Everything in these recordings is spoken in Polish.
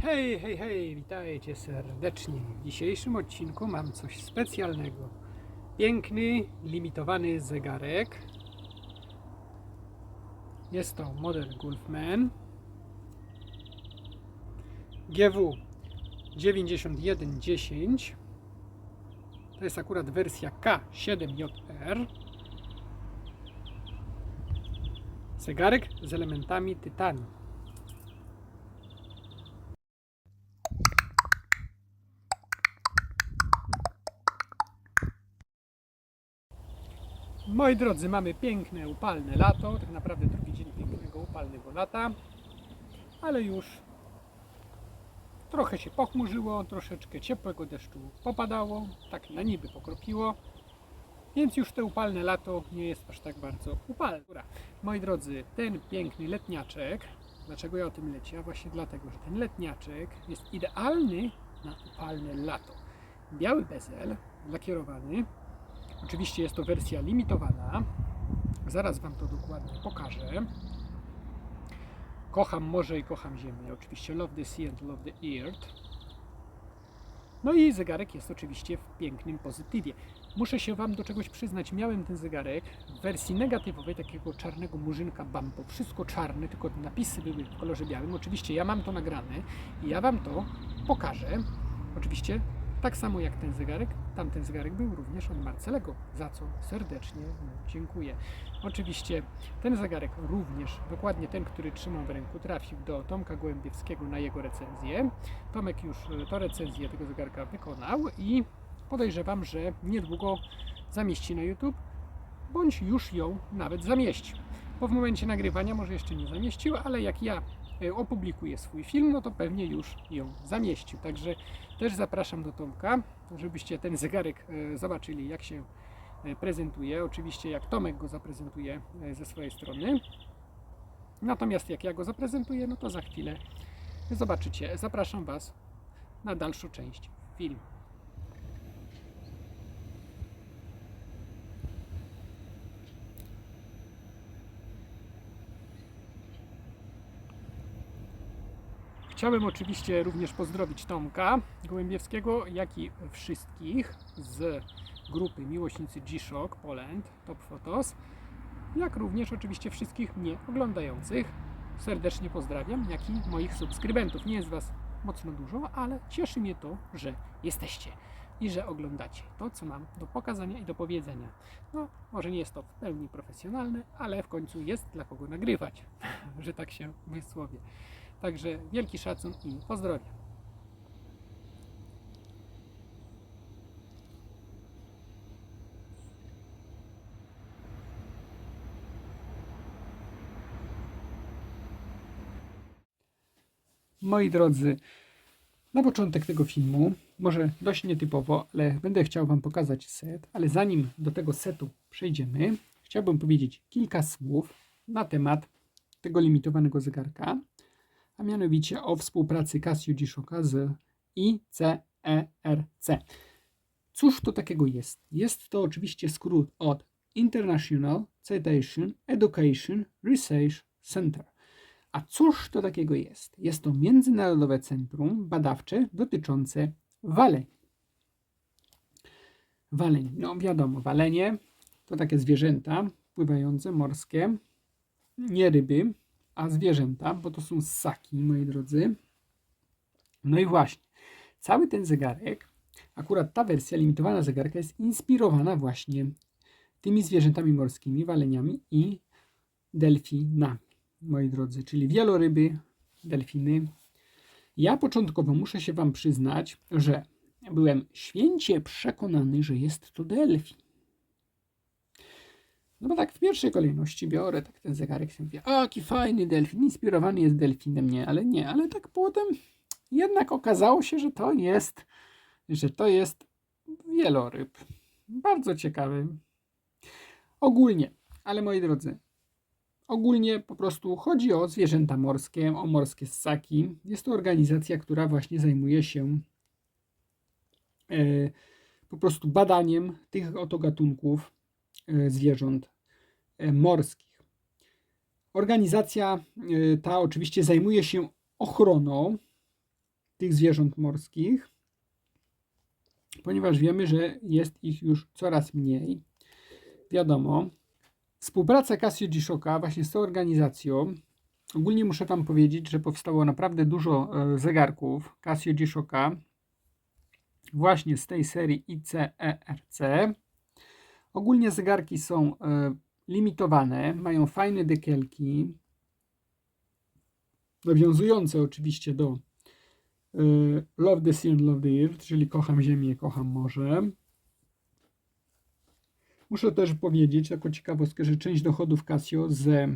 Hej, hej, hej, witajcie serdecznie. W dzisiejszym odcinku mam coś specjalnego. Piękny, limitowany zegarek. Jest to model Golfman GW 9110. To jest akurat wersja K7JR. Zegarek z elementami tytanu. Moi drodzy, mamy piękne, upalne lato, tak naprawdę drugi dzień pięknego, upalnego lata, ale już trochę się pochmurzyło, troszeczkę ciepłego deszczu popadało, tak na niby pokropiło, więc już te upalne lato nie jest aż tak bardzo upalne. Moi drodzy, ten piękny letniaczek, dlaczego ja o tym leci? A właśnie dlatego, że ten letniaczek jest idealny na upalne lato. Biały bezel, lakierowany. Oczywiście jest to wersja limitowana. Zaraz Wam to dokładnie pokażę. Kocham morze i kocham ziemię. Oczywiście love the sea and love the earth. No i zegarek jest oczywiście w pięknym pozytywie. Muszę się Wam do czegoś przyznać. Miałem ten zegarek w wersji negatywowej, takiego czarnego murzynka Bambo. Wszystko czarne, tylko napisy były w kolorze białym. Oczywiście ja mam to nagrane i ja Wam to pokażę. Oczywiście tak samo jak ten zegarek, tamten zegarek był również od Marcelego, za co serdecznie mu dziękuję. Oczywiście ten zegarek również, dokładnie ten, który trzymam w ręku, trafił do Tomka Gołębiewskiego na jego recenzję. Tomek już to recenzję tego zegarka wykonał i podejrzewam, że niedługo zamieści na YouTube, bądź już ją nawet zamieścił. Bo w momencie nagrywania może jeszcze nie zamieścił, ale jak ja opublikuję swój film, no to pewnie już ją zamieścił. Także też zapraszam do Tomka, żebyście ten zegarek zobaczyli, jak się prezentuje. Oczywiście jak Tomek go zaprezentuje ze swojej strony. Natomiast jak ja go zaprezentuję, no to za chwilę zobaczycie. Zapraszam Was na dalszą część filmu. Chciałbym oczywiście również pozdrowić Tomka Gołębiewskiego, jak i wszystkich z grupy Miłośnicy G-Shock Poland Top Photos, jak również oczywiście wszystkich mnie oglądających. Serdecznie pozdrawiam, jak i moich subskrybentów. Nie jest Was mocno dużo, ale cieszy mnie to, że jesteście i że oglądacie to, co mam do pokazania i do powiedzenia. No, może nie jest to w pełni profesjonalne, ale w końcu jest dla kogo nagrywać, że tak się wysłowię. Także wielki szacun i pozdrawiam. Moi drodzy, na początek tego filmu, może dość nietypowo, ale będę chciał Wam pokazać set, ale zanim do tego setu przejdziemy, chciałbym powiedzieć kilka słów na temat tego limitowanego zegarka, a mianowicie o współpracy Casio G-Shocka z ICERC. Cóż to takiego jest? Jest to oczywiście skrót od International Citation Education Research Center. A cóż to takiego jest? Jest to międzynarodowe centrum badawcze dotyczące waleń. Waleń, no wiadomo, walenie to takie zwierzęta pływające, morskie, nie ryby, a zwierzęta, bo to są ssaki, moi drodzy. No i właśnie, cały ten zegarek, akurat ta wersja limitowana zegarka jest inspirowana właśnie tymi zwierzętami morskimi, waleniami i delfinami, moi drodzy, czyli wieloryby, delfiny. Ja początkowo muszę się Wam przyznać, że byłem święcie przekonany, że jest to delfin. No bo tak w pierwszej kolejności biorę tak ten zegarek i mówię, o jaki fajny delfin, inspirowany jest delfinem, nie, ale tak potem jednak okazało się, że to jest wieloryb. Bardzo ciekawy. Ogólnie, ale moi drodzy, ogólnie po prostu chodzi o zwierzęta morskie, o morskie ssaki. Jest to organizacja, która właśnie zajmuje się po prostu badaniem tych oto gatunków zwierząt morskich. Organizacja ta oczywiście zajmuje się ochroną tych zwierząt morskich, ponieważ wiemy, że jest ich już coraz mniej. Wiadomo, współpraca Casio G-Shocka właśnie z tą organizacją, ogólnie muszę Wam powiedzieć, że powstało naprawdę dużo zegarków Casio G-Shocka właśnie z tej serii ICERC. Ogólnie zegarki są limitowane, mają fajne dekielki, nawiązujące oczywiście do Love the Sea and Love the Earth, czyli kocham ziemię, kocham morze. Muszę też powiedzieć, jako ciekawostkę, że część dochodów Casio ze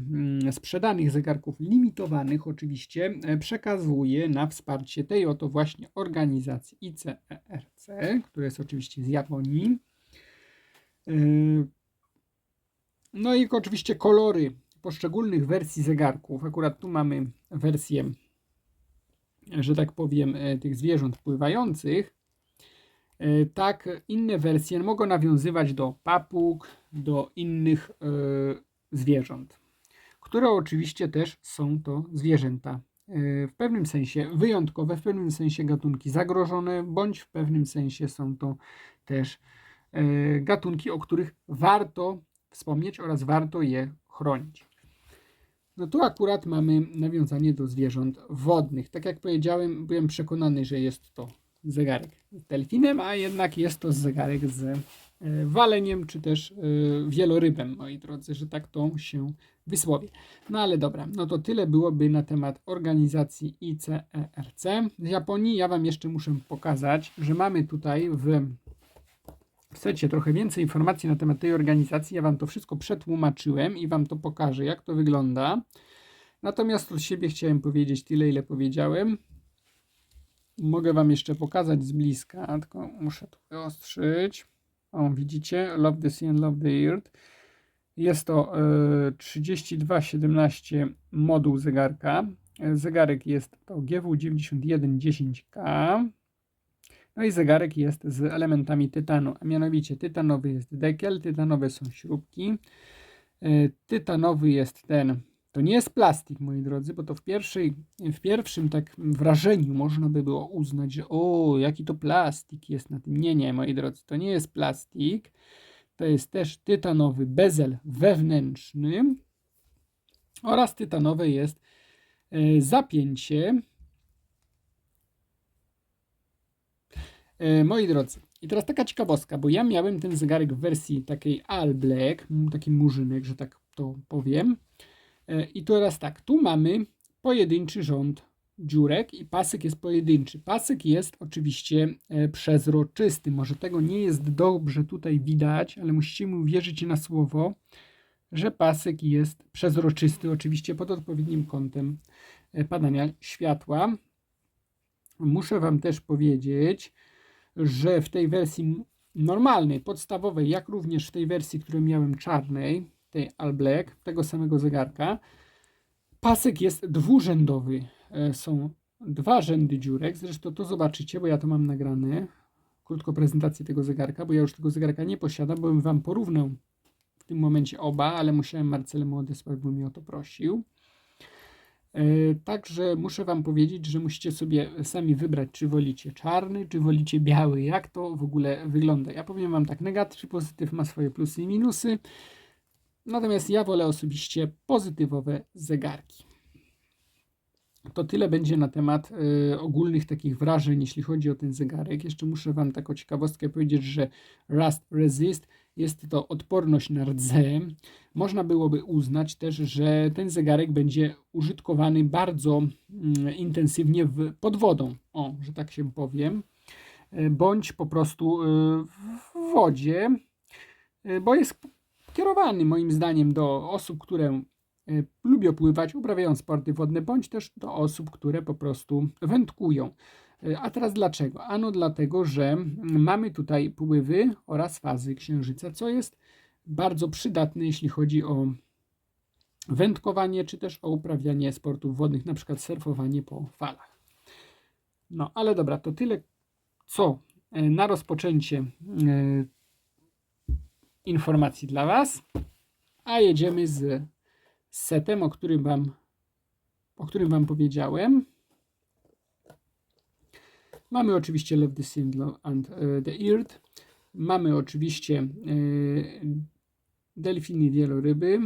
sprzedanych zegarków limitowanych oczywiście przekazuje na wsparcie tej oto właśnie organizacji ICERC, która jest oczywiście z Japonii. No i oczywiście kolory poszczególnych wersji zegarków. Akurat tu mamy wersję, że tak powiem, tych zwierząt pływających. Tak, inne wersje mogą nawiązywać do papug, do innych zwierząt, które oczywiście też są to zwierzęta w pewnym sensie wyjątkowe, w pewnym sensie gatunki zagrożone, bądź w pewnym sensie są to też gatunki, o których warto wspomnieć oraz warto je chronić. No tu akurat mamy nawiązanie do zwierząt wodnych. Tak jak powiedziałem, byłem przekonany, że jest to zegarek z delfinem, a jednak jest to zegarek z waleniem, czy też wielorybem, moi drodzy, że tak to się wysłowię. No ale dobra, no to tyle byłoby na temat organizacji ICERC z Japonii. Ja Wam jeszcze muszę pokazać, że mamy tutaj chcecie trochę więcej informacji na temat tej organizacji. Ja Wam to wszystko przetłumaczyłem i Wam to pokażę, jak to wygląda. Natomiast od siebie chciałem powiedzieć tyle, ile powiedziałem. Mogę Wam jeszcze pokazać z bliska, tylko muszę to wyostrzyć. O, widzicie? Love the Sea and Love the Earth. Jest to 3217 moduł zegarka. Zegarek jest to GW9110K. No i zegarek jest z elementami tytanu, a mianowicie tytanowy jest dekiel, tytanowe są śrubki. Tytanowy jest to nie jest plastik, moi drodzy, bo to w pierwszym tak wrażeniu można by było uznać, że o, jaki to plastik jest na tym. Nie, moi drodzy, to nie jest plastik. To jest też tytanowy bezel wewnętrzny oraz tytanowe jest zapięcie. Moi drodzy, i teraz taka ciekawostka, bo ja miałem ten zegarek w wersji takiej all black, taki murzynek, że tak to powiem. I teraz tak, tu mamy pojedynczy rząd dziurek i pasek jest pojedynczy. Pasek jest oczywiście przezroczysty. Może tego nie jest dobrze tutaj widać, ale musicie mi uwierzyć na słowo, że pasek jest przezroczysty, oczywiście pod odpowiednim kątem padania światła. Muszę Wam też powiedzieć, że w tej wersji normalnej, podstawowej, jak również w tej wersji, którą miałem czarnej, tej All Black, tego samego zegarka, pasek jest dwurzędowy. Są dwa rzędy dziurek, zresztą to zobaczycie, bo ja to mam nagrane, krótko prezentację tego zegarka, bo ja już tego zegarka nie posiadam, bo bym Wam porównał w tym momencie oba, ale musiałem Marcelemu odesłać, bo mnie o to prosił. Także muszę Wam powiedzieć, że musicie sobie sami wybrać, czy wolicie czarny, czy wolicie biały, jak to w ogóle wygląda. Ja powiem Wam tak, negatyw, pozytyw ma swoje plusy i minusy, natomiast ja wolę osobiście pozytywowe zegarki. To tyle będzie na temat ogólnych takich wrażeń, jeśli chodzi o ten zegarek. Jeszcze muszę Wam taką ciekawostkę powiedzieć, że Rust Resist jest to odporność na rdze. Można byłoby uznać też, że ten zegarek będzie użytkowany bardzo intensywnie pod wodą, o, że tak się powiem, bądź po prostu w wodzie, bo jest kierowany moim zdaniem do osób, które lubią pływać, uprawiają sporty wodne, bądź też do osób, które po prostu wędkują. A teraz dlaczego? Ano dlatego, że mamy tutaj pływy oraz fazy księżyca, co jest bardzo przydatne, jeśli chodzi o wędkowanie, czy też o uprawianie sportów wodnych, na przykład surfowanie po falach. No, ale dobra, to tyle, co na rozpoczęcie informacji dla Was, a jedziemy z setem, o którym Wam powiedziałem. Mamy oczywiście Love the Sea and the Earth. Mamy oczywiście delfiny, wieloryby.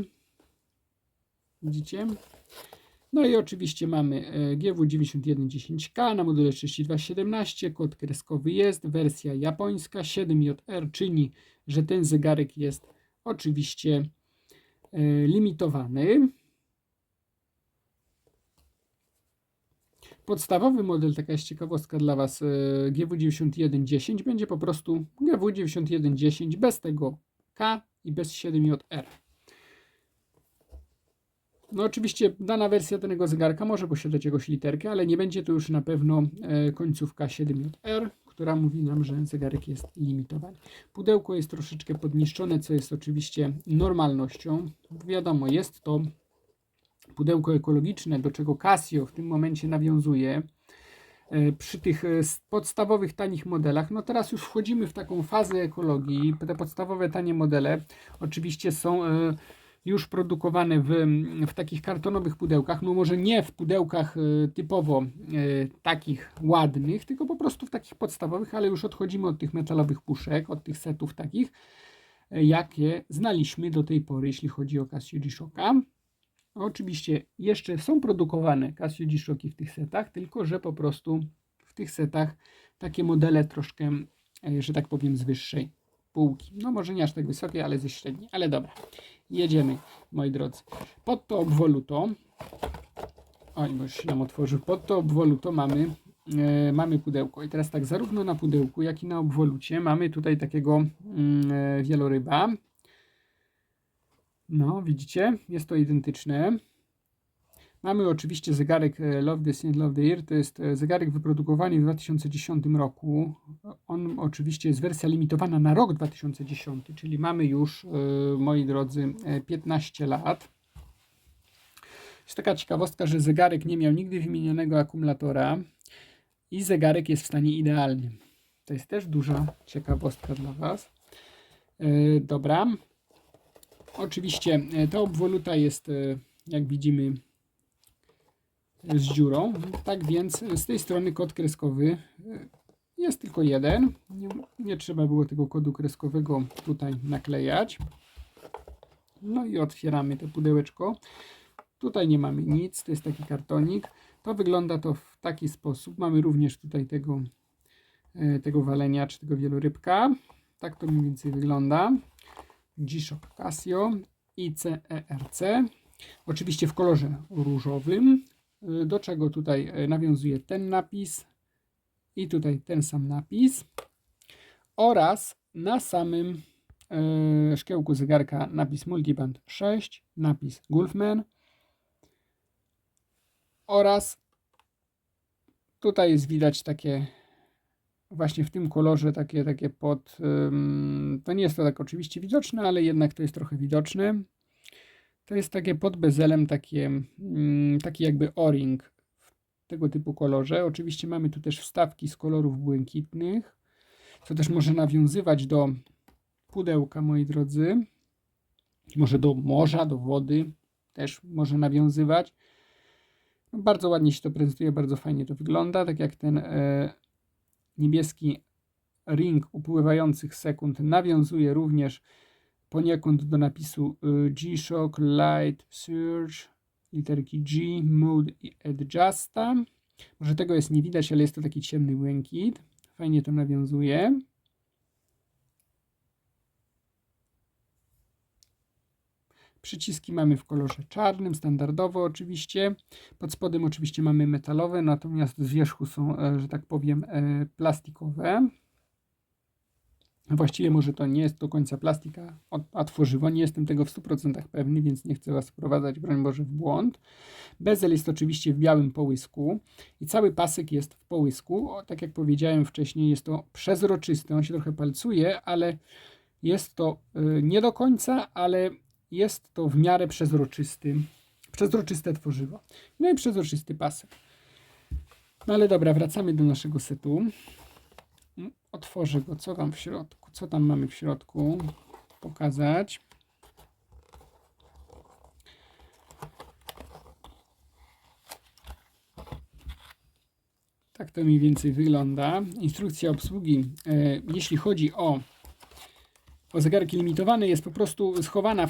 Widzicie? No i oczywiście mamy GW9110K na module 3217. Kod kreskowy jest. Wersja japońska 7JR czyni, że ten zegarek jest oczywiście limitowany. Podstawowy model, taka jest ciekawostka dla Was, GW9110 będzie po prostu GW9110 bez tego K i bez 7JR. No oczywiście dana wersja danego zegarka może posiadać jakąś literkę, ale nie będzie to już na pewno końcówka 7JR, która mówi nam, że zegarek jest limitowany. Pudełko jest troszeczkę podniszczone, co jest oczywiście normalnością. Wiadomo, jest to pudełko ekologiczne, do czego Casio w tym momencie nawiązuje przy tych podstawowych tanich modelach. No teraz już wchodzimy w taką fazę ekologii. Te podstawowe tanie modele oczywiście są już produkowane w takich kartonowych pudełkach, no może nie w pudełkach typowo takich ładnych, tylko po prostu w takich podstawowych, ale już odchodzimy od tych metalowych puszek, od tych setów takich, jakie znaliśmy do tej pory, jeśli chodzi o Casio G-Shocka. Oczywiście jeszcze są produkowane Casio G-Shocki w tych setach, tylko że po prostu w tych setach takie modele troszkę, że tak powiem, z wyższej półki. No może nie aż tak wysokiej, ale ze średniej. Ale dobra, jedziemy, moi drodzy. Pod to obwoluto, oj, bo już się nam otworzył, pod to obwoluto mamy pudełko. I teraz tak, zarówno na pudełku, jak i na obwolucie mamy tutaj takiego wieloryba. No, widzicie? Jest to identyczne. Mamy oczywiście zegarek Love the Sea and Love the Earth. To jest zegarek wyprodukowany w 2010 roku. On oczywiście jest wersja limitowana na rok 2010, czyli mamy już, moi drodzy, 15 lat. Jest taka ciekawostka, że zegarek nie miał nigdy wymienionego akumulatora i zegarek jest w stanie idealnym. To jest też duża ciekawostka dla Was. Dobra. Oczywiście ta obwoluta jest, jak widzimy, z dziurą. Tak więc z tej strony kod kreskowy jest tylko jeden. Nie trzeba było tego kodu kreskowego tutaj naklejać. No i otwieramy to pudełeczko. Tutaj nie mamy nic, to jest taki kartonik. To wygląda to w taki sposób. Mamy również tutaj tego walenia, czy tego wielorybka. Tak to mniej więcej wygląda. G-Shock Casio ICERC. Oczywiście w kolorze różowym. Do czego tutaj nawiązuje ten napis i tutaj ten sam napis. Oraz na samym szkiełku zegarka napis Multiband 6, napis Gulfman. Oraz tutaj jest widać takie właśnie w tym kolorze takie pod, to nie jest to tak oczywiście widoczne, ale jednak to jest trochę widoczne. To jest takie pod bezelem, taki jakby o-ring w tego typu kolorze. Oczywiście mamy tu też wstawki z kolorów błękitnych, co też może nawiązywać do pudełka, moi drodzy. Może do morza, do wody też może nawiązywać. No, bardzo ładnie się to prezentuje, bardzo fajnie to wygląda, tak jak ten niebieski ring upływających sekund nawiązuje również poniekąd do napisu G-Shock Light Surge, literki G, Mode i Adjusta. Może tego jest nie widać, ale jest to taki ciemny błękit. Fajnie to nawiązuje. Przyciski mamy w kolorze czarnym, standardowo oczywiście. Pod spodem oczywiście mamy metalowe, natomiast z wierzchu są, że tak powiem, plastikowe. Właściwie może to nie jest do końca plastika, a tworzywo. Nie jestem tego w 100% pewny, więc nie chcę Was wprowadzać, broń Boże, w błąd. Bezel jest oczywiście w białym połysku i cały pasek jest w połysku. Tak jak powiedziałem wcześniej, jest to przezroczysty. On się trochę palcuje, ale jest to nie do końca, ale jest to w miarę przezroczyste tworzywo. No i przezroczysty pasek. No ale dobra, wracamy do naszego setu. Otworzę go, co tam w środku, co tam mamy w środku pokazać. Tak to mniej więcej wygląda. Instrukcja obsługi, jeśli chodzi o zegarki limitowane, jest po prostu schowana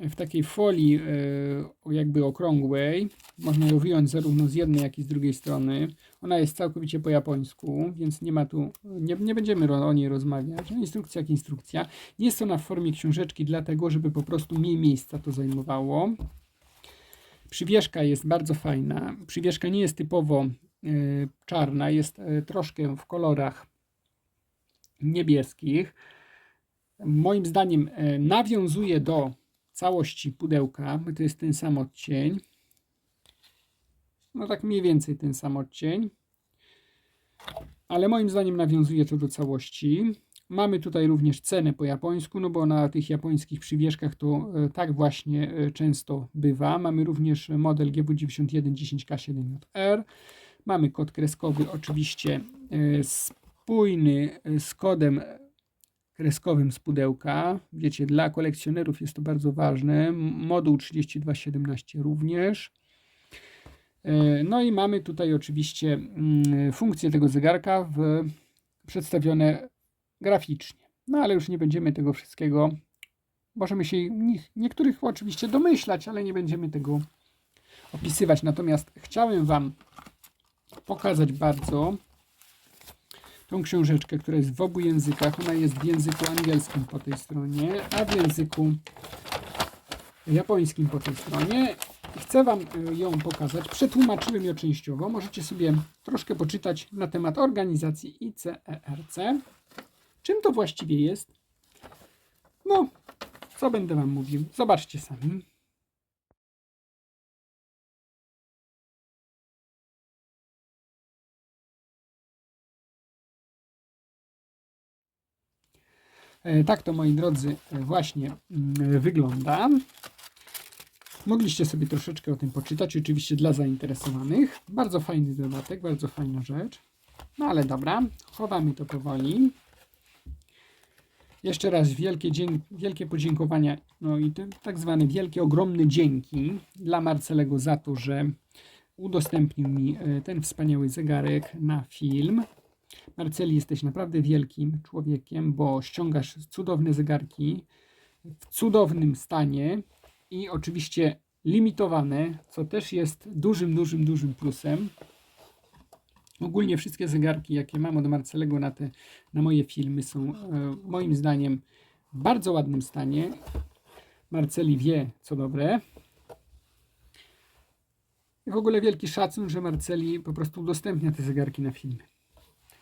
w takiej folii jakby okrągłej. Można ją wyjąć zarówno z jednej, jak i z drugiej strony. Ona jest całkowicie po japońsku, więc nie ma tu, nie będziemy o niej rozmawiać. No, instrukcja jak instrukcja. Jest ona w formie książeczki, dlatego żeby po prostu mniej miejsca to zajmowało. Przywieszka jest bardzo fajna. Przywieszka nie jest typowo czarna, jest troszkę w kolorach niebieskich. Moim zdaniem nawiązuje do całości pudełka, bo to jest ten sam odcień. No tak mniej więcej ten sam odcień. Ale moim zdaniem nawiązuje to do całości. Mamy tutaj również cenę po japońsku, no bo na tych japońskich przywieszkach to tak właśnie często bywa. Mamy również model GW9110K7JR. Mamy kod kreskowy, oczywiście spójny z kodem kreskowym z pudełka. Wiecie, dla kolekcjonerów jest to bardzo ważne. Moduł 3217 również. No i mamy tutaj oczywiście funkcje tego zegarka przedstawione graficznie. No ale już nie będziemy tego wszystkiego, możemy się niektórych oczywiście domyślać, ale nie będziemy tego opisywać. Natomiast chciałem Wam pokazać bardzo tą książeczkę, która jest w obu językach. Ona jest w języku angielskim po tej stronie, a w języku japońskim po tej stronie. Chcę Wam ją pokazać. Przetłumaczyłem ją częściowo. Możecie sobie troszkę poczytać na temat organizacji ICERC. Czym to właściwie jest? No, co będę Wam mówił? Zobaczcie sami. Tak to, moi drodzy, właśnie wygląda. Mogliście sobie troszeczkę o tym poczytać, oczywiście dla zainteresowanych. Bardzo fajny dodatek, bardzo fajna rzecz. No ale dobra, chowamy to powoli. Jeszcze raz wielkie podziękowania, no i tak zwane wielkie, ogromne dzięki dla Marcelego za to, że udostępnił mi ten wspaniały zegarek na film. Marceli, jesteś naprawdę wielkim człowiekiem, bo ściągasz cudowne zegarki w cudownym stanie i oczywiście limitowane, co też jest dużym plusem. Ogólnie wszystkie zegarki, jakie mam od Marcelego na moje filmy, są moim zdaniem w bardzo ładnym stanie. Marceli wie, co dobre. I w ogóle wielki szacun, że Marceli po prostu udostępnia te zegarki na filmy.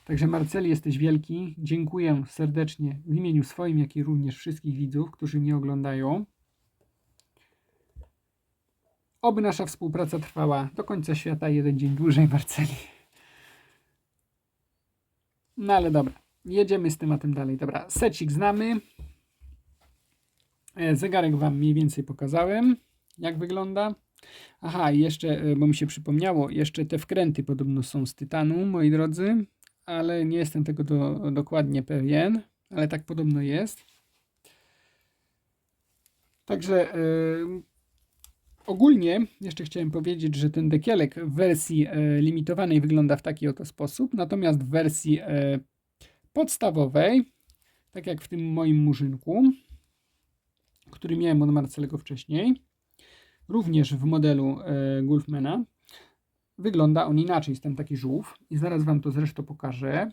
Także Marceli, jesteś wielki. Dziękuję serdecznie w imieniu swoim, jak i również wszystkich widzów, którzy mnie oglądają. Oby nasza współpraca trwała do końca świata, jeden dzień dłużej, Marceli. No ale dobra, jedziemy z tematem dalej. Dobra, secik znamy. Zegarek Wam mniej więcej pokazałem, jak wygląda. Aha, i jeszcze, bo mi się przypomniało, jeszcze te wkręty podobno są z tytanu, moi drodzy, ale nie jestem tego dokładnie pewien, ale tak podobno jest. Także ogólnie jeszcze chciałem powiedzieć, że ten dekielek w wersji limitowanej wygląda w taki oto sposób, natomiast w wersji podstawowej, tak jak w tym moim murzynku, który miałem od Marcelego wcześniej, również w modelu Gulfmana, wygląda on inaczej, jest ten taki żółw i zaraz Wam to zresztą pokażę.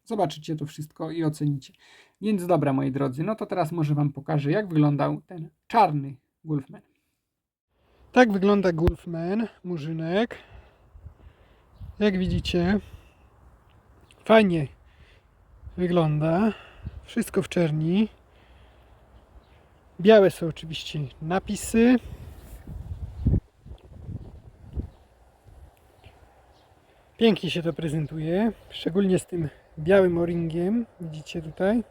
Zobaczycie to wszystko i ocenicie. Więc dobra, moi drodzy, no to teraz może Wam pokażę, jak wyglądał ten czarny Gulfman. Tak wygląda Gulfman, murzynek. Jak widzicie, fajnie wygląda. Wszystko w czerni. Białe są oczywiście napisy. Pięknie się to prezentuje, szczególnie z tym białym o-ringiem. Widzicie tutaj,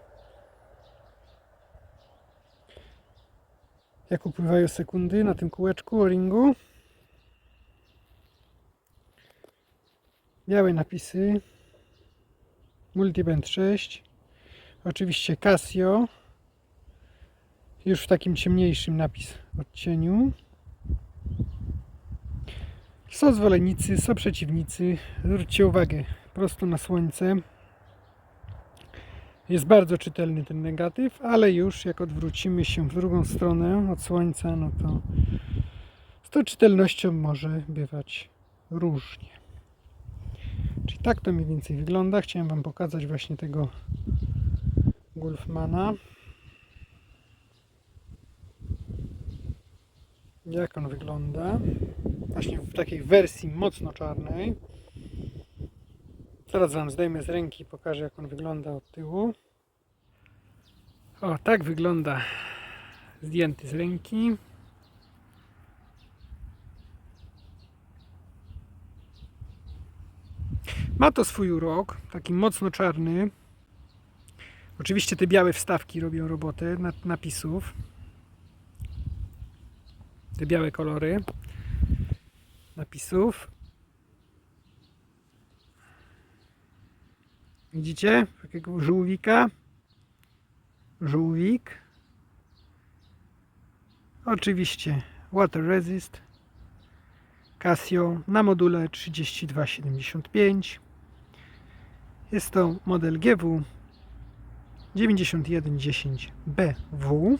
jak upływają sekundy na tym kółeczku o-ringu. Białe napisy. Multiband 6. Oczywiście Casio. Już w takim ciemniejszym odcieniu. Są zwolennicy, są przeciwnicy. Zwróćcie uwagę, prosto na słońce. Jest bardzo czytelny ten negatyw, ale już jak odwrócimy się w drugą stronę od słońca, no to z tą czytelnością może bywać różnie. Czyli tak to mniej więcej wygląda. Chciałem Wam pokazać właśnie tego Wolfmana. Jak on wygląda. Właśnie w takiej wersji mocno czarnej. Zaraz Wam zdejmę z ręki i pokażę, jak on wygląda od tyłu. O, tak wygląda zdjęty z ręki. Ma to swój urok, taki mocno czarny. Oczywiście te białe wstawki robią robotę napisów. Te białe kolory napisów. Widzicie? Takiego żółwika. Żółwik. Oczywiście Water Resist. Casio na module 3275. Jest to model GW 9110BW.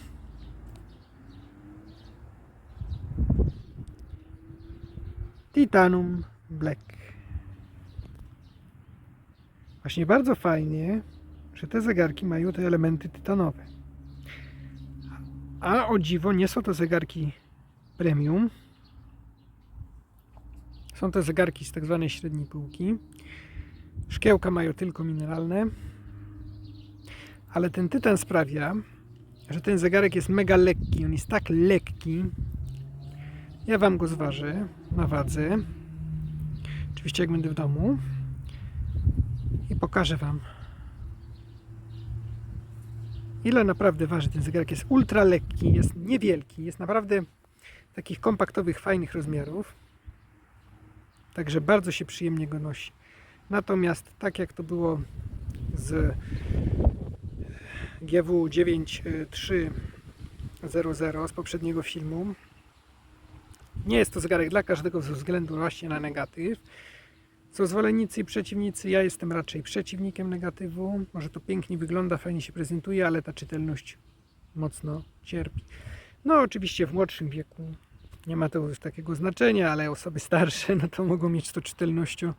Titanium Black. Właśnie bardzo fajnie, że te zegarki mają te elementy tytanowe. A o dziwo nie są to zegarki premium. Są to zegarki z tak zwanej średniej półki. Szkiełka mają tylko mineralne. Ale ten tytan sprawia, że ten zegarek jest mega lekki. On jest tak lekki. Ja Wam go zważę na wadze. Oczywiście jak będę w domu. I pokażę Wam, ile naprawdę waży ten zegarek. Jest ultra lekki, jest niewielki. Jest naprawdę takich kompaktowych, fajnych rozmiarów. Także bardzo się przyjemnie go nosi. Natomiast tak jak to było z GW 9300 z poprzedniego filmu, nie jest to zegarek dla każdego ze względu właśnie na negatyw. Są zwolennicy i przeciwnicy. Ja jestem raczej przeciwnikiem negatywu. Może to pięknie wygląda, fajnie się prezentuje, ale ta czytelność mocno cierpi. No oczywiście w młodszym wieku nie ma to już takiego znaczenia, ale osoby starsze no to mogą mieć z tą czytelnością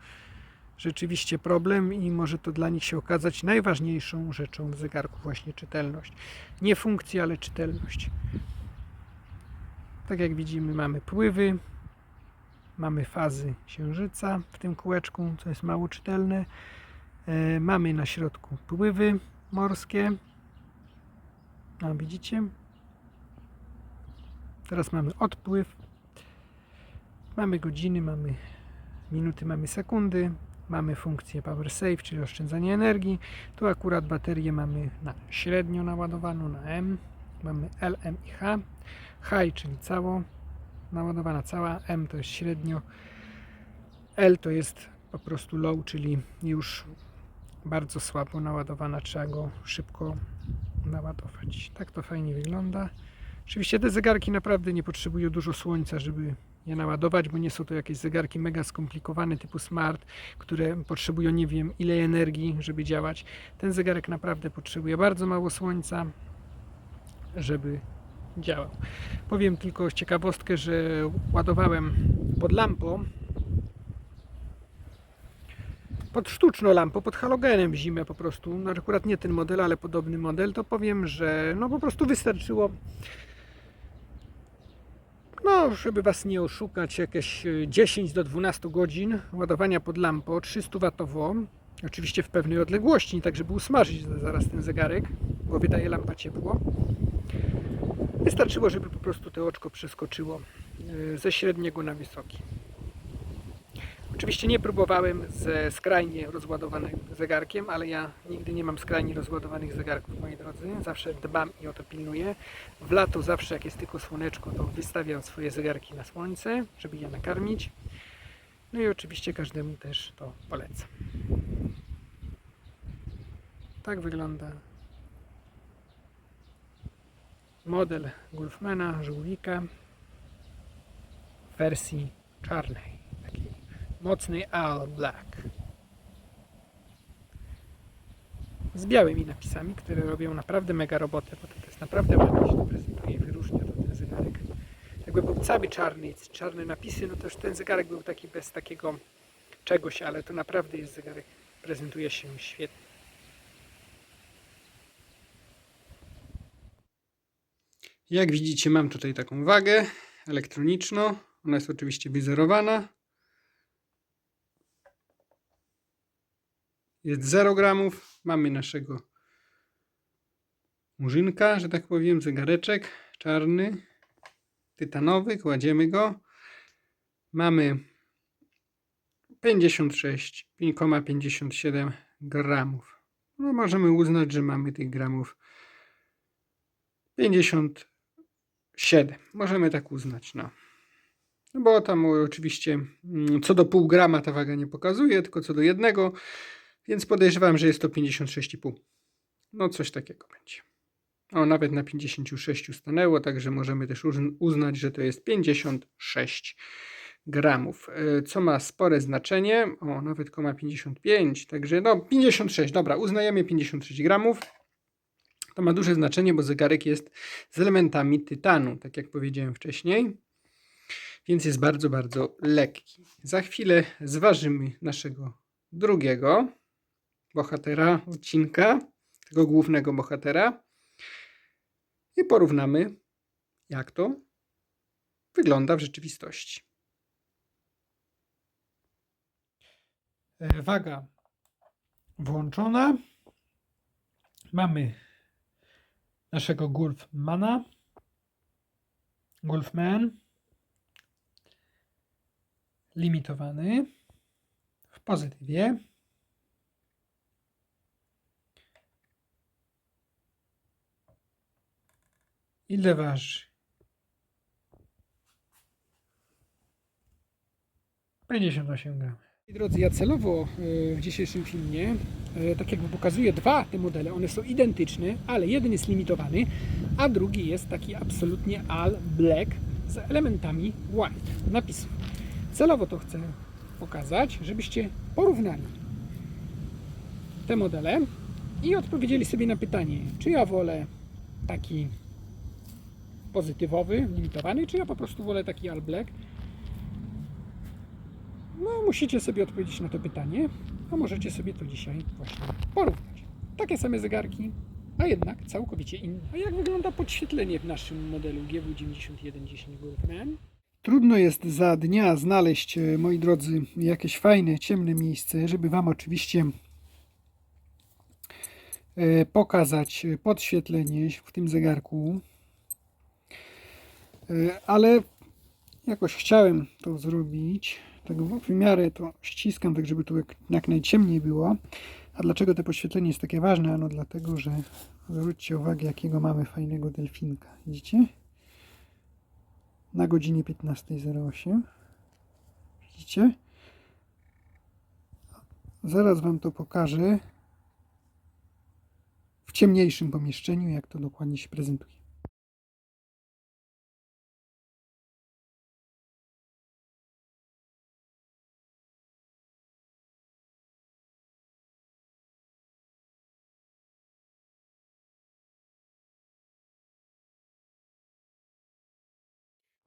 rzeczywiście problem i może to dla nich się okazać najważniejszą rzeczą w zegarku, właśnie czytelność. Nie funkcja, ale czytelność. Tak jak widzimy, mamy pływy, mamy fazy księżyca w tym kółeczku, co jest mało czytelne. Mamy na środku pływy morskie. A widzicie? Teraz mamy odpływ. Mamy godziny, mamy minuty, mamy sekundy. Mamy funkcję Power Save, czyli oszczędzanie energii. Tu akurat baterię mamy na średnio naładowaną, na M. Mamy L, M i H. High, czyli cało naładowana cała. M to jest średnio. L to jest po prostu low, czyli już bardzo słabo naładowana. Trzeba go szybko naładować. Tak to fajnie wygląda. Oczywiście te zegarki naprawdę nie potrzebują dużo słońca, żeby je naładować, bo nie są to jakieś zegarki mega skomplikowane typu smart, które potrzebują nie wiem ile energii, żeby działać. Ten zegarek naprawdę potrzebuje bardzo mało słońca, żeby działał. Powiem tylko ciekawostkę, że ładowałem pod lampą, pod sztuczną lampą, pod halogenem w zimę po prostu. No akurat nie ten model, ale podobny model, to powiem, że no po prostu wystarczyło, no żeby Was nie oszukać, jakieś 10 do 12 godzin ładowania pod lampą 300W, oczywiście w pewnej odległości, nie tak żeby usmażyć zaraz ten zegarek, bo wydaje lampa ciepło. Wystarczyło, żeby po prostu to oczko przeskoczyło ze średniego na wysoki. Oczywiście nie próbowałem ze skrajnie rozładowanym zegarkiem, ale ja nigdy nie mam skrajnie rozładowanych zegarków, moi drodzy. Zawsze dbam i o to pilnuję. W lato zawsze, jak jest tylko słoneczko, to wystawiam swoje zegarki na słońce, żeby je nakarmić. No i oczywiście każdemu też to polecam. Tak wygląda model Wolfmana żółwika w wersji czarnej. mocny All Black. Z białymi napisami, które robią naprawdę mega robotę, bo to jest naprawdę ładnie się to prezentuje i wyróżnia to ten zegarek. Jakby był cały czarny, czarne napisy, no to już ten zegarek był taki bez takiego czegoś, ale to naprawdę jest zegarek, prezentuje się świetnie. Jak widzicie, mam tutaj taką wagę elektroniczną. Ona jest oczywiście wyzerowana. Jest 0 gramów. Mamy naszego murzynka, że tak powiem, zegareczek czarny, tytanowy. Kładziemy go. Mamy 56,57 gramów. No, możemy uznać, że mamy tych gramów 57. Możemy tak uznać, no. No bo tam oczywiście co do pół grama ta waga nie pokazuje, tylko co do jednego, więc podejrzewam, że jest to 56,5. No coś takiego będzie. O, nawet na 56 stanęło, także możemy też uznać, że to jest 56 gramów, co ma spore znaczenie. O, nawet 0,55, także no 56, dobra, uznajemy 56 gramów. To ma duże znaczenie, bo zegarek jest z elementami tytanu, tak jak powiedziałem wcześniej, więc jest bardzo, bardzo lekki. Za chwilę zważymy naszego drugiego bohatera odcinka, tego głównego bohatera i porównamy, jak to wygląda w rzeczywistości. Waga włączona. Mamy naszego Golfman limitowany w pozytywie. Ile waży? 58 gram. Drodzy, ja celowo w dzisiejszym filmie tak jakby pokazuję te modele. One są identyczne, ale jeden jest limitowany, a drugi jest taki absolutnie all black z elementami white napisów. Celowo to chcę pokazać, żebyście porównali te modele i odpowiedzieli sobie na pytanie, czy ja wolę taki pozytywowy, limitowany, czy ja po prostu wolę taki all black. No, musicie sobie odpowiedzieć na to pytanie, a możecie sobie to dzisiaj właśnie porównać. Takie same zegarki, a jednak całkowicie inne. A jak wygląda podświetlenie w naszym modelu GW9110 Golfman? Trudno jest za dnia znaleźć, moi drodzy, jakieś fajne, ciemne miejsce, żeby Wam oczywiście pokazać podświetlenie w tym zegarku, ale jakoś chciałem to zrobić. Tak w miarę to ściskam, tak żeby tu jak najciemniej było. A dlaczego to podświetlenie jest takie ważne? Ano dlatego, że zwróćcie uwagę, jakiego mamy fajnego delfinka. Widzicie? Na godzinie 15:08. Widzicie? Zaraz Wam to pokażę w ciemniejszym pomieszczeniu, jak to dokładnie się prezentuje.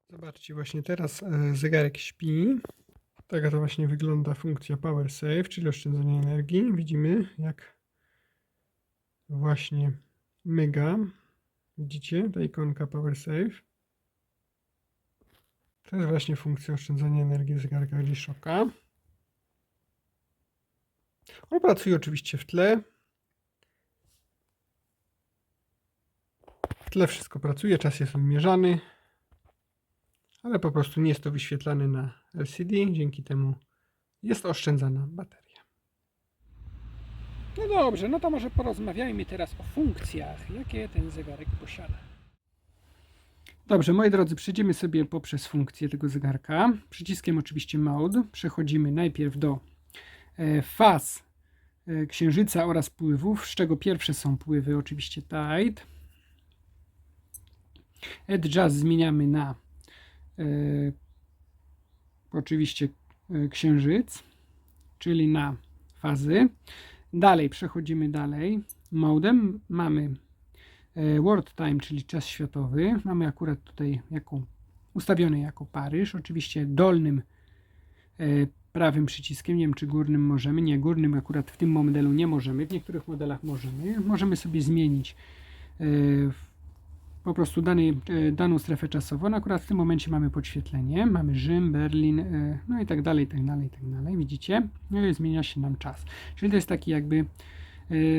Zobaczcie, właśnie teraz zegarek śpi. Tak to właśnie wygląda funkcja Power Save, czyli oszczędzanie energii. Widzimy, jak właśnie myga. Widzicie, ta ikonka Power Save. To jest właśnie funkcja oszczędzania energii w zegarkach G-Shocka. On pracuje oczywiście w tle. W tle wszystko pracuje, czas jest odmierzany, ale po prostu nie jest to wyświetlane na LCD, dzięki temu jest oszczędzana bateria. No dobrze, no to może porozmawiajmy teraz o funkcjach, jakie ten zegarek posiada. Dobrze, moi drodzy, przejdziemy sobie poprzez funkcję tego zegarka. Przyciskiem oczywiście Mode przechodzimy najpierw do faz księżyca oraz pływów, z czego pierwsze są pływy oczywiście Tide. Adjust zmieniamy na oczywiście księżyc, czyli na fazy. Dalej przechodzimy dalej. Modem mamy world time, czyli czas światowy. Mamy akurat tutaj ustawiony jako Paryż. Oczywiście dolnym prawym przyciskiem, nie wiem czy górnym możemy. Nie, górnym akurat w tym modelu nie możemy. W niektórych modelach możemy. Możemy sobie zmienić po prostu daną strefę czasową. No akurat w tym momencie mamy podświetlenie. Mamy Rzym, Berlin, no i tak dalej, tak dalej, tak dalej. Widzicie? No i zmienia się nam czas. Czyli to jest taki jakby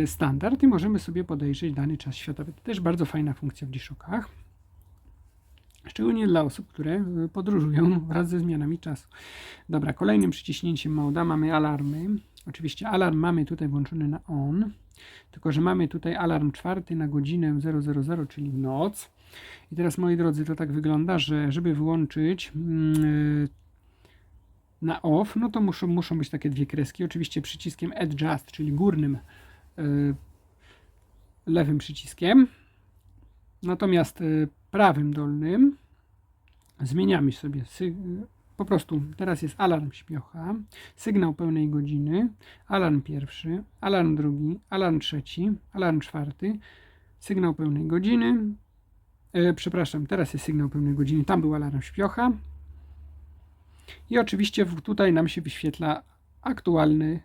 standard i możemy sobie podejrzeć dany czas światowy. To też bardzo fajna funkcja w G-Shockach. Szczególnie dla osób, które podróżują wraz ze zmianami czasu. Dobra, kolejnym przyciśnięciem moda mamy alarmy. Oczywiście alarm mamy tutaj włączony na on, tylko że mamy tutaj alarm 4 na godzinę 000, czyli w noc. I teraz, moi drodzy, to tak wygląda, że żeby wyłączyć na off, no to muszą być takie dwie kreski. Oczywiście przyciskiem adjust, czyli górnym lewym przyciskiem. Natomiast prawym dolnym zmieniamy sobie po prostu teraz jest alarm śpiocha, sygnał pełnej godziny, alarm pierwszy, alarm drugi, alarm trzeci, alarm czwarty, sygnał pełnej godziny, przepraszam, teraz jest sygnał pełnej godziny, tam był alarm śpiocha i oczywiście tutaj nam się wyświetla aktualny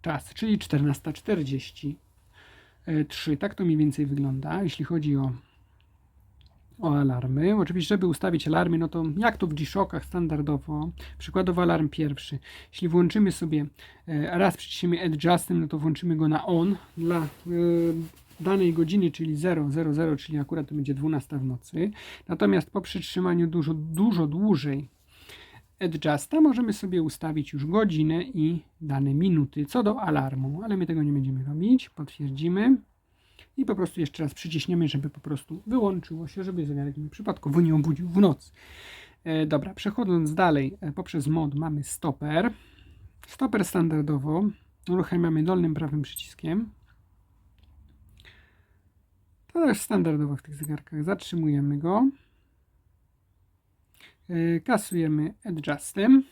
czas, czyli 14:43. Tak to mniej więcej wygląda, jeśli chodzi o alarmy. Oczywiście, żeby ustawić alarmy, no to jak to w G-Shockach standardowo, przykładowo alarm pierwszy. Jeśli włączymy sobie raz przyciśniemy adjustem, no to włączymy go na on dla danej godziny, czyli 0:00, czyli akurat to będzie 12 w nocy. Natomiast po przytrzymaniu dużo dłużej adjusta możemy sobie ustawić już godzinę i dane minuty co do alarmu, ale my tego nie będziemy robić. Potwierdzimy. I po prostu jeszcze raz przyciśniemy, żeby po prostu wyłączyło się, żeby zegarek w tym przypadku nie obudził w nocy. Dobra, przechodząc dalej, poprzez mod mamy stoper. Stoper standardowo uruchamiamy dolnym prawym przyciskiem. To też standardowo w tych zegarkach. Zatrzymujemy go. Kasujemy adjustem.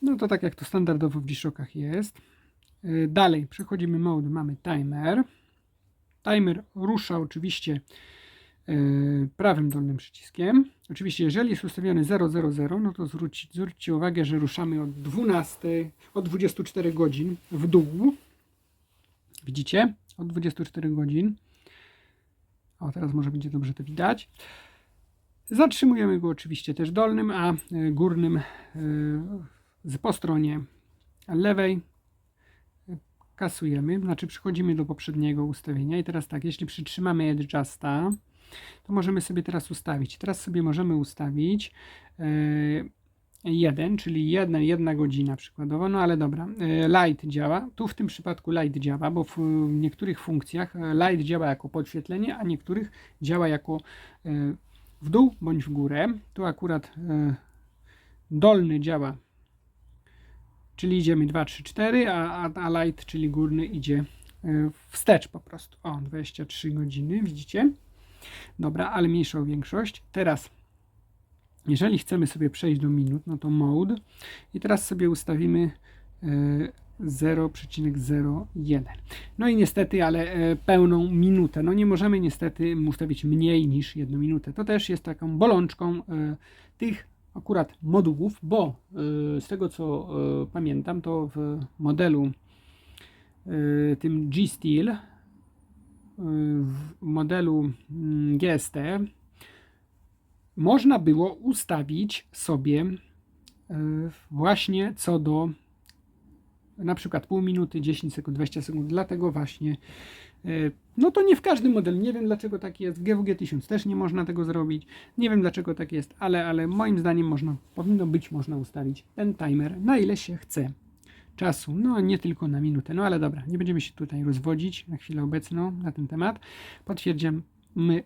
No to tak jak to standardowo w G-Shockach jest. Dalej przechodzimy mode, mamy timer. Timer rusza oczywiście prawym dolnym przyciskiem. Oczywiście jeżeli jest ustawiony 0:00, no to zwróćcie uwagę, że ruszamy od 24 godzin w dół. Widzicie? Od 24 godzin. O, teraz może będzie dobrze to widać. Zatrzymujemy go oczywiście też dolnym, a górnym po stronie lewej kasujemy, znaczy przechodzimy do poprzedniego ustawienia i teraz tak, jeśli przytrzymamy adjusta, to możemy sobie teraz ustawić. Teraz sobie możemy ustawić 1, czyli jedna godzina przykładowo, no ale dobra, light działa, tu w tym przypadku light działa, bo w niektórych funkcjach light działa jako podświetlenie, a niektórych działa jako w dół bądź w górę. Tu akurat dolny działa, czyli idziemy 2, 3, 4, a light, czyli górny idzie wstecz po prostu. O, 23 godziny, widzicie? Dobra, ale mniejsza o większość. Teraz, jeżeli chcemy sobie przejść do minut, no to mode i teraz sobie ustawimy 0,01. No i niestety, ale pełną minutę. No nie możemy niestety ustawić mniej niż 1 minutę. To też jest taką bolączką tych akurat modułów, bo z tego co pamiętam, to w modelu tym G-Steel, w modelu GST można było ustawić sobie właśnie co do na przykład pół minuty, 10 sekund, 20 sekund, dlatego właśnie no to nie w każdym modelu, nie wiem dlaczego tak jest, w GWG 1000 też nie można tego zrobić, nie wiem dlaczego tak jest, ale moim zdaniem można ustawić ten timer na ile się chce czasu, no nie tylko na minutę, no ale dobra, nie będziemy się tutaj rozwodzić na chwilę obecną na ten temat. Potwierdzamy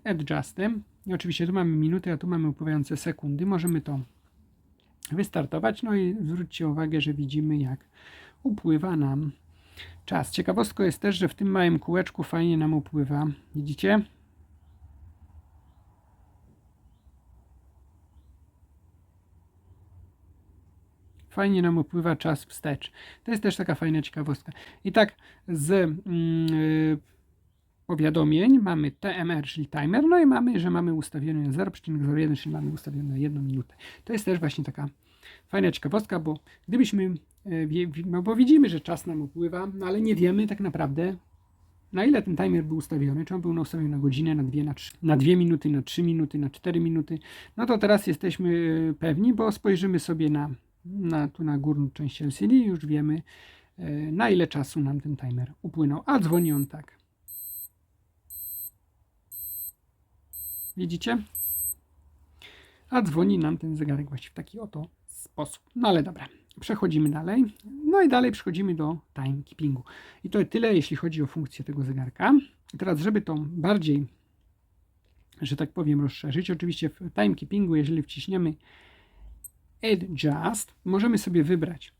adjustem i oczywiście tu mamy minuty, a tu mamy upływające sekundy, możemy to wystartować, no i zwróćcie uwagę, że widzimy jak upływa nam czas. Ciekawostką jest też, że w tym małym kółeczku fajnie nam upływa, widzicie? fajnie nam upływa czas wstecz. To jest też taka fajna ciekawostka. I tak z powiadomień mamy TMR, czyli timer, no i mamy, że mamy ustawione 0,01, czyli mamy ustawione na 1 minutę. To jest też właśnie taka fajna ciekawostka, bo gdybyśmy, no bo widzimy, że czas nam upływa, no ale nie wiemy tak naprawdę, na ile ten timer był ustawiony, czy on był ustawiony na godzinę, na 2, na 2 minuty, na 3 minuty, na 4 minuty. No to teraz jesteśmy pewni, bo spojrzymy sobie tu na górną część LCD i już wiemy, na ile czasu nam ten timer upłynął. A dzwoni on tak. Widzicie? A dzwoni nam ten zegarek właśnie w taki oto sposób. No ale dobra, przechodzimy dalej. No i dalej przechodzimy do timekeepingu. I to tyle, jeśli chodzi o funkcję tego zegarka. I teraz, żeby to bardziej, że tak powiem, rozszerzyć, oczywiście w timekeepingu, jeżeli wciśniemy Adjust, możemy sobie wybrać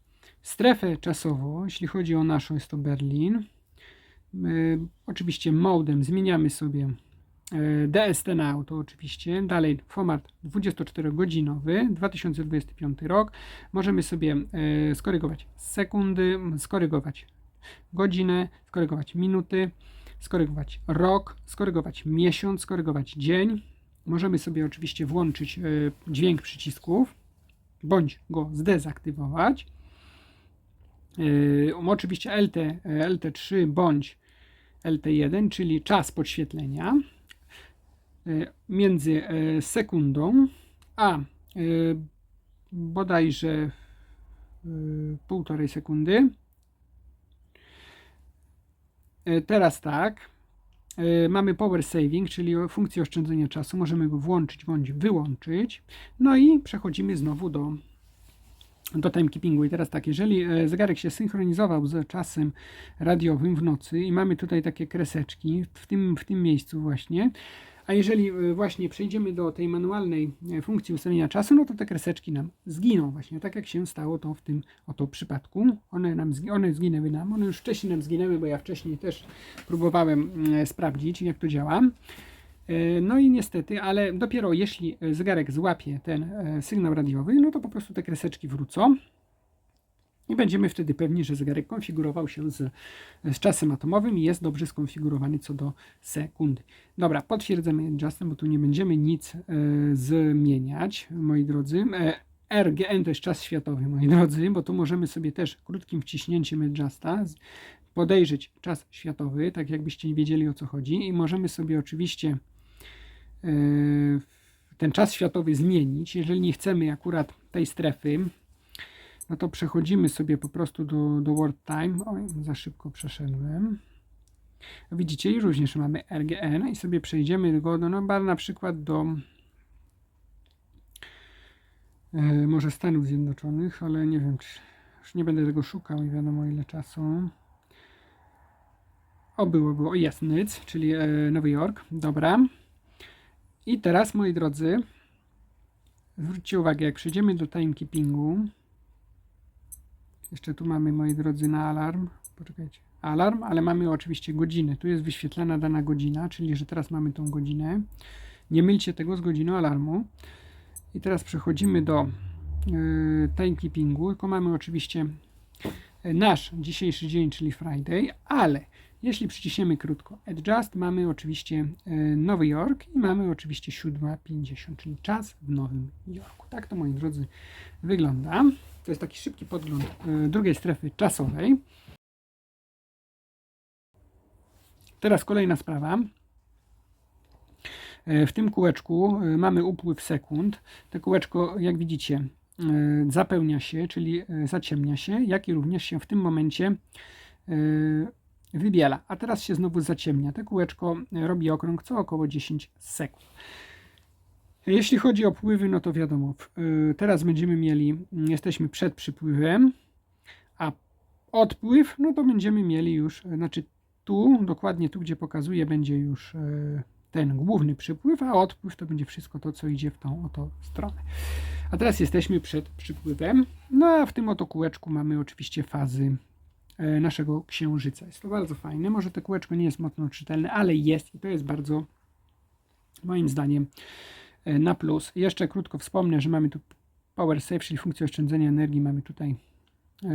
strefę czasową. Jeśli chodzi o naszą, jest to Berlin. Oczywiście modem zmieniamy sobie DST Now, to oczywiście. Dalej format 24-godzinowy, 2025 rok. Możemy sobie skorygować sekundy, skorygować godzinę, skorygować minuty, skorygować rok, skorygować miesiąc, skorygować dzień. Możemy sobie oczywiście włączyć dźwięk przycisków, bądź go zdezaktywować. Oczywiście LT3 bądź LT1, czyli czas podświetlenia między sekundą a bodajże 1,5 sekundy. Teraz tak, mamy power saving, czyli funkcję oszczędzenia czasu. Możemy go włączyć bądź wyłączyć. No i przechodzimy znowu do timekeepingu. I teraz tak, jeżeli zegarek się synchronizował z czasem radiowym w nocy i mamy tutaj takie kreseczki w tym miejscu właśnie, a jeżeli właśnie przejdziemy do tej manualnej funkcji ustawienia czasu, no to te kreseczki nam zginą właśnie, tak jak się stało to w tym oto przypadku. One zginęły nam, one już wcześniej nam zginęły, bo ja wcześniej też próbowałem sprawdzić, jak to działa. No i niestety, ale dopiero jeśli zegarek złapie ten sygnał radiowy, no to po prostu te kreseczki wrócą i będziemy wtedy pewni, że zegarek konfigurował się z czasem atomowym i jest dobrze skonfigurowany co do sekundy. Dobra, potwierdzamy adjustem, bo tu nie będziemy nic zmieniać, moi drodzy. RGN to jest czas światowy, moi drodzy, bo tu możemy sobie też krótkim wciśnięciem adjusta podejrzeć czas światowy, tak jakbyście nie wiedzieli, o co chodzi, i możemy sobie oczywiście ten czas światowy zmienić. Jeżeli nie chcemy akurat tej strefy, no to przechodzimy sobie po prostu do World Time. Oj, za szybko przeszedłem. Widzicie, i również mamy RGN i sobie przejdziemy go na przykład do może Stanów Zjednoczonych, ale nie wiem, czy już nie będę tego szukał, nie wiadomo ile czasu. Było, jest NYC, czyli Nowy Jork. Dobra. I teraz, moi drodzy, zwróćcie uwagę, jak przejdziemy do timekeepingu, jeszcze tu mamy, moi drodzy, na alarm, poczekajcie, alarm, ale mamy oczywiście godzinę, tu jest wyświetlana dana godzina, czyli że teraz mamy tą godzinę, nie mylcie tego z godziną alarmu. I teraz przechodzimy do timekeepingu, tylko mamy oczywiście nasz dzisiejszy dzień, czyli Friday, ale jeśli przyciśniemy krótko Adjust, mamy oczywiście Nowy Jork i mamy oczywiście 7:50, czyli czas w Nowym Jorku. Tak to, moi drodzy, wygląda. To jest taki szybki podgląd drugiej strefy czasowej. Teraz kolejna sprawa. W tym kółeczku mamy upływ sekund. To kółeczko, jak widzicie, zapełnia się, czyli zaciemnia się, jak i również się w tym momencie wybiela. A teraz się znowu zaciemnia. To kółeczko robi okrąg co około 10 sekund. Jeśli chodzi o pływy, no to wiadomo, teraz będziemy mieli, jesteśmy przed przypływem, a odpływ, no to będziemy mieli już, znaczy tu, dokładnie tu, gdzie pokazuję, będzie już ten główny przypływ, a odpływ to będzie wszystko to, co idzie w tą oto stronę. A teraz jesteśmy przed przypływem, no a w tym oto kółeczku mamy oczywiście fazy naszego księżyca. Jest to bardzo fajne, może to kółeczko nie jest mocno czytelne, ale jest i to jest bardzo, moim zdaniem, na plus. Jeszcze krótko wspomnę, że mamy tu Power Save, czyli funkcję oszczędzania energii mamy tutaj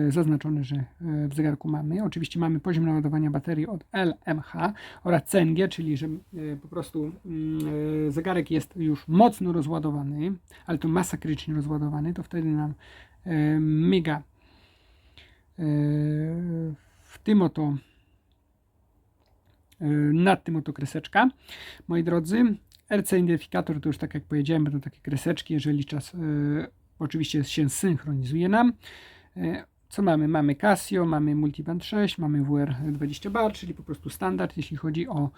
zaznaczone, że w zegarku mamy. Oczywiście mamy poziom naładowania baterii od LMH oraz CNG, czyli że po prostu zegarek jest już mocno rozładowany, ale to masakrycznie rozładowany, to wtedy nam miga w tym oto nad tym oto kreseczka. Moi drodzy, RC identyfikator to już tak jak powiedziałem, będą takie kreseczki, jeżeli czas oczywiście się synchronizuje nam. Co mamy? Mamy Casio, mamy Multiband 6, mamy WR20 bar, czyli po prostu standard, jeśli chodzi o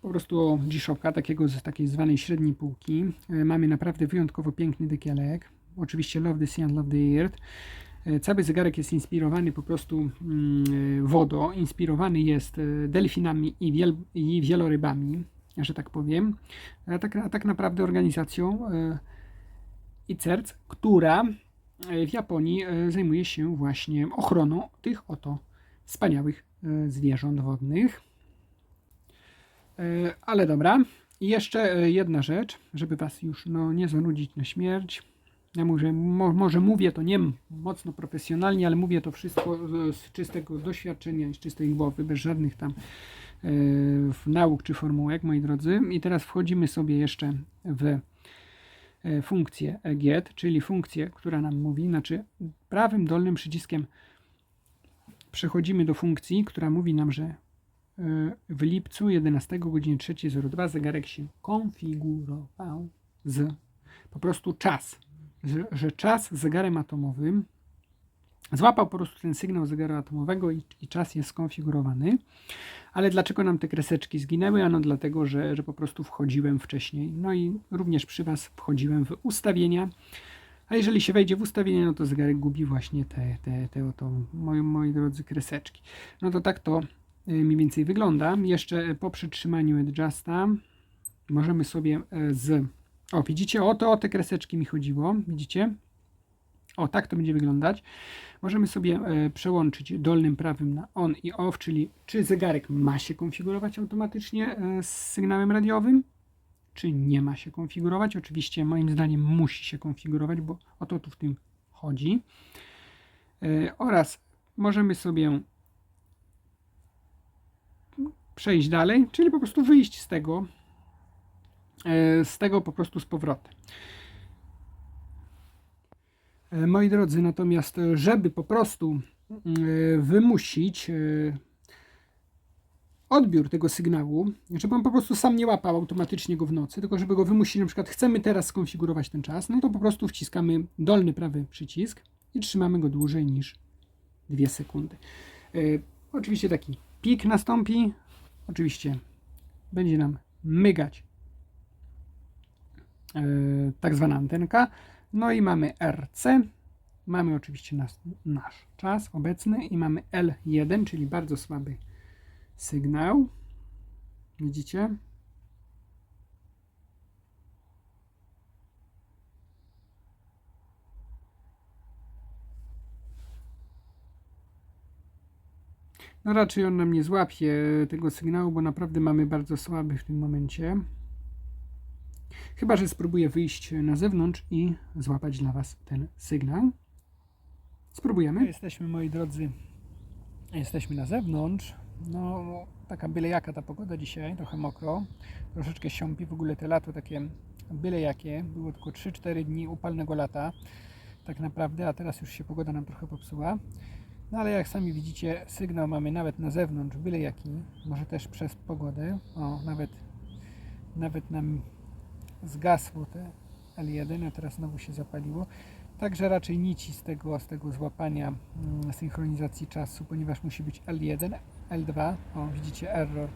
po prostu o G-Shocka, z takiej zwanej średniej półki. Mamy naprawdę wyjątkowo piękny dekielek. Oczywiście Love the Sea and Love the Earth. Cały zegarek jest inspirowany po prostu wodą, inspirowany jest delfinami i wielorybami, że tak powiem, a tak naprawdę organizacją ICERC, która w Japonii zajmuje się właśnie ochroną tych oto wspaniałych zwierząt wodnych. Ale dobra, i jeszcze jedna rzecz, żeby Was już nie zanudzić na śmierć. Ja może mówię to nie mocno profesjonalnie, ale mówię to wszystko z czystego doświadczenia i z czystej głowy, bez żadnych tam nauk czy formułek, moi drodzy. I teraz wchodzimy sobie jeszcze w funkcję get, czyli funkcję, która nam mówi, znaczy prawym dolnym przyciskiem przechodzimy do funkcji, która mówi nam, że w lipcu 11 godzinie 3:02 zegarek się konfigurował po prostu czas, że czas zegarem atomowym złapał po prostu ten sygnał zegaru atomowego i czas jest skonfigurowany. Ale dlaczego nam te kreseczki zginęły? Ano dlatego, że po prostu wchodziłem wcześniej. No i również przy Was wchodziłem w ustawienia. A jeżeli się wejdzie w ustawienia, no to zegarek gubi właśnie te oto, moi drodzy, kreseczki. No to tak to mniej więcej wygląda. Jeszcze po przytrzymaniu Adjusta możemy sobie o, widzicie? O te kreseczki mi chodziło. Widzicie? O, tak to będzie wyglądać. Możemy sobie przełączyć dolnym prawym na on i off, czyli czy zegarek ma się konfigurować automatycznie z sygnałem radiowym, czy nie ma się konfigurować. Oczywiście moim zdaniem musi się konfigurować, bo o to tu w tym chodzi. Oraz możemy sobie przejść dalej, czyli po prostu wyjść z tego po prostu z powrotem. Moi drodzy, natomiast żeby po prostu wymusić odbiór tego sygnału, żeby on po prostu sam nie łapał automatycznie go w nocy, tylko żeby go wymusić, na przykład chcemy teraz skonfigurować ten czas, no to po prostu wciskamy dolny prawy przycisk i trzymamy go dłużej niż 2 sekundy. Oczywiście taki pik nastąpi, oczywiście będzie nam mygać tak zwana antenka. No i mamy RC, mamy oczywiście nasz czas obecny i mamy L1, czyli bardzo słaby sygnał. Widzicie? No raczej on nam nie złapie tego sygnału, bo naprawdę mamy bardzo słaby w tym momencie. Chyba że spróbuję wyjść na zewnątrz i złapać dla Was ten sygnał. Spróbujemy. Jesteśmy, moi drodzy, jesteśmy na zewnątrz. No, taka byle jaka ta pogoda dzisiaj, trochę mokro, troszeczkę siąpi, w ogóle te lato takie byle jakie, było tylko 3-4 dni upalnego lata, tak naprawdę, a teraz już się pogoda nam trochę popsuła. No ale jak sami widzicie, sygnał mamy nawet na zewnątrz, byle jaki, może też przez pogodę. O, nawet nam zgasło te L1, a teraz znowu się zapaliło. Także raczej nici z tego złapania synchronizacji czasu, ponieważ musi być L1, L2. O, widzicie error.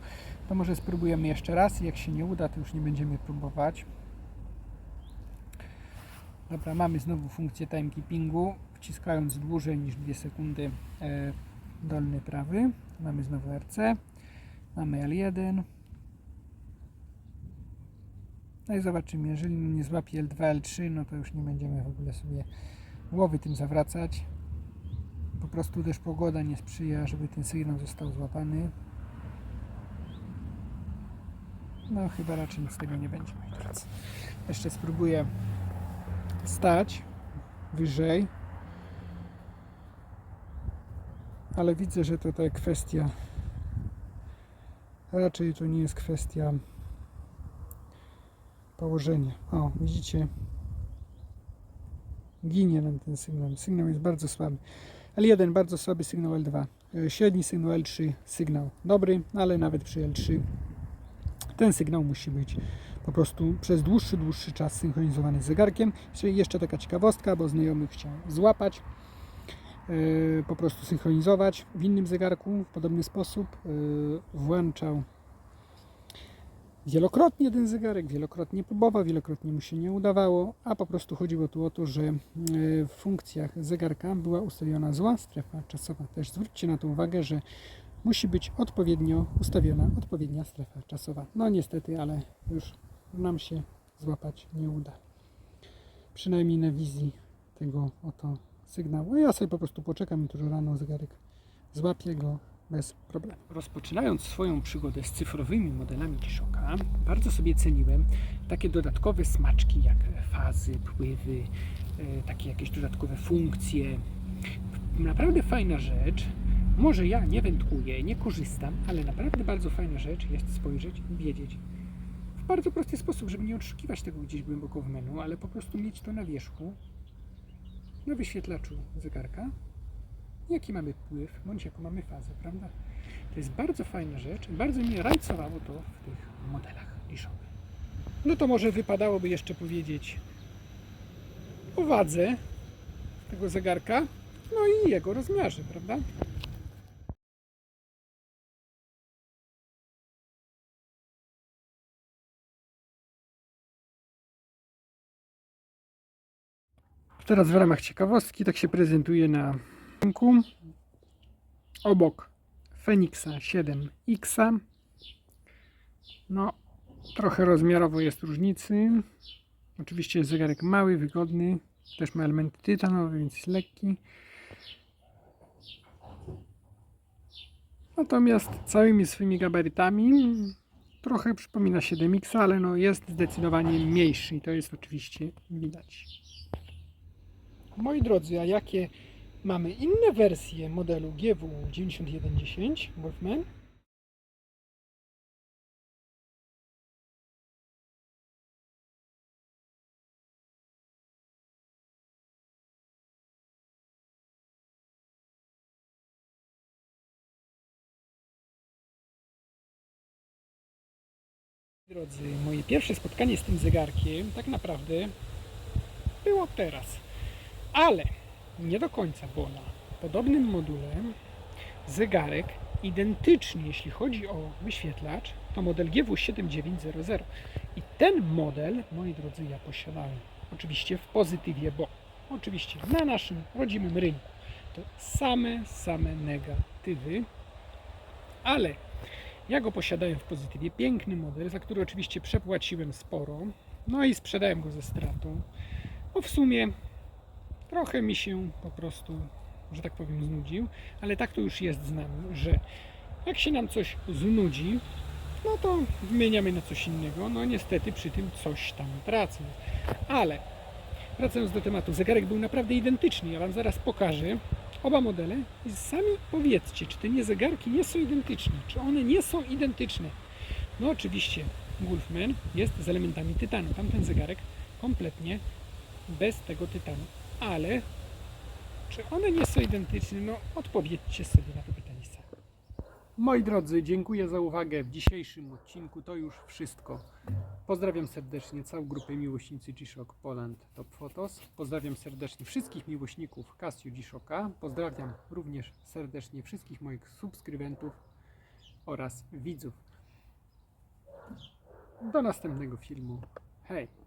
To może spróbujemy jeszcze raz i jak się nie uda, to już nie będziemy próbować. Dobra, mamy znowu funkcję timekeepingu. Wciskając dłużej niż 2 sekundy dolny prawy. Mamy znowu RC. Mamy L1. No i zobaczymy, jeżeli nie złapie L2, L3, no to już nie będziemy w ogóle sobie głowy tym zawracać. Po prostu też pogoda nie sprzyja, żeby ten sygnał został złapany. No chyba raczej nic z tego nie będzie. Jeszcze spróbuję stać wyżej, ale widzę, że tutaj kwestia, raczej to nie jest kwestia położenia. O, widzicie, ginie nam ten sygnał. Sygnał jest bardzo słaby. L1 bardzo słaby, sygnał L2. Średni sygnał L3, sygnał dobry, ale nawet przy L3 ten sygnał musi być po prostu przez dłuższy czas synchronizowany z zegarkiem. Czyli jeszcze taka ciekawostka, bo znajomy chciał złapać, po prostu synchronizować w innym zegarku w podobny sposób. Włączał wielokrotnie ten zegarek, wielokrotnie próbował, wielokrotnie mu się nie udawało, a po prostu chodziło tu o to, że w funkcjach zegarka była ustawiona zła strefa czasowa. Też zwróćcie na to uwagę, że musi być odpowiednio ustawiona odpowiednia strefa czasowa. No niestety, ale już nam się złapać nie uda. Przynajmniej na wizji tego oto sygnału. Ja sobie po prostu poczekam, jutro rano zegarek złapię go bez problemu. Rozpoczynając swoją przygodę z cyfrowymi modelami G-Shocka, bardzo sobie ceniłem takie dodatkowe smaczki jak fazy, pływy, takie jakieś dodatkowe funkcje. Naprawdę fajna rzecz. Może ja nie wędkuję, nie korzystam, ale naprawdę bardzo fajna rzecz jest spojrzeć i wiedzieć w bardzo prosty sposób, żeby nie odszukiwać tego gdzieś głęboko w menu, ale po prostu mieć to na wierzchu, na wyświetlaczu zegarka, jaki mamy pływ, bądź jaką mamy fazę, prawda? To jest bardzo fajna rzecz, bardzo mnie rajcowało to w tych modelach G-Shock. No to może wypadałoby jeszcze powiedzieć o wadze tego zegarka, no i jego rozmiarze, prawda? Teraz w ramach ciekawostki tak się prezentuje na rynku. Obok Fenixa 7X. No, trochę rozmiarowo jest różnicy. Oczywiście jest zegarek mały, wygodny. Też ma elementy tytanowe, więc jest lekki. Natomiast całymi swoimi gabarytami trochę przypomina 7X, ale no jest zdecydowanie mniejszy i to jest oczywiście widać. Moi drodzy, a jakie mamy inne wersje modelu GW9110 Wolfman? Drodzy, moje pierwsze spotkanie z tym zegarkiem tak naprawdę było teraz, ale nie do końca, bo na podobnym module zegarek identyczny, jeśli chodzi o wyświetlacz, to model GW7900 i ten model, moi drodzy, ja posiadałem oczywiście w pozytywie, bo oczywiście na naszym rodzimym rynku to same negatywy, ale ja go posiadałem w pozytywie, piękny model, za który oczywiście przepłaciłem sporo, no i sprzedałem go ze stratą, bo w sumie trochę mi się po prostu, że tak powiem, znudził, ale tak to już jest z nami, że jak się nam coś znudzi, no to wymieniamy na coś innego, no niestety przy tym coś tam tracę. Ale wracając do tematu, zegarek był naprawdę identyczny, ja Wam zaraz pokażę oba modele i sami powiedzcie, czy te nie zegarki nie są identyczne, czy one nie są identyczne. No oczywiście Wolfman jest z elementami tytanu, tamten zegarek kompletnie bez tego tytanu, ale czy one nie są identyczne? No odpowiedzcie sobie na to pytanie sami. Moi drodzy, dziękuję za uwagę w dzisiejszym odcinku, to już wszystko. Pozdrawiam serdecznie całą grupę miłośnicy G-Shock Poland Top Photos. Pozdrawiam serdecznie wszystkich miłośników Casio G-Shocka. Pozdrawiam również serdecznie wszystkich moich subskrybentów oraz widzów. Do następnego filmu. Hej!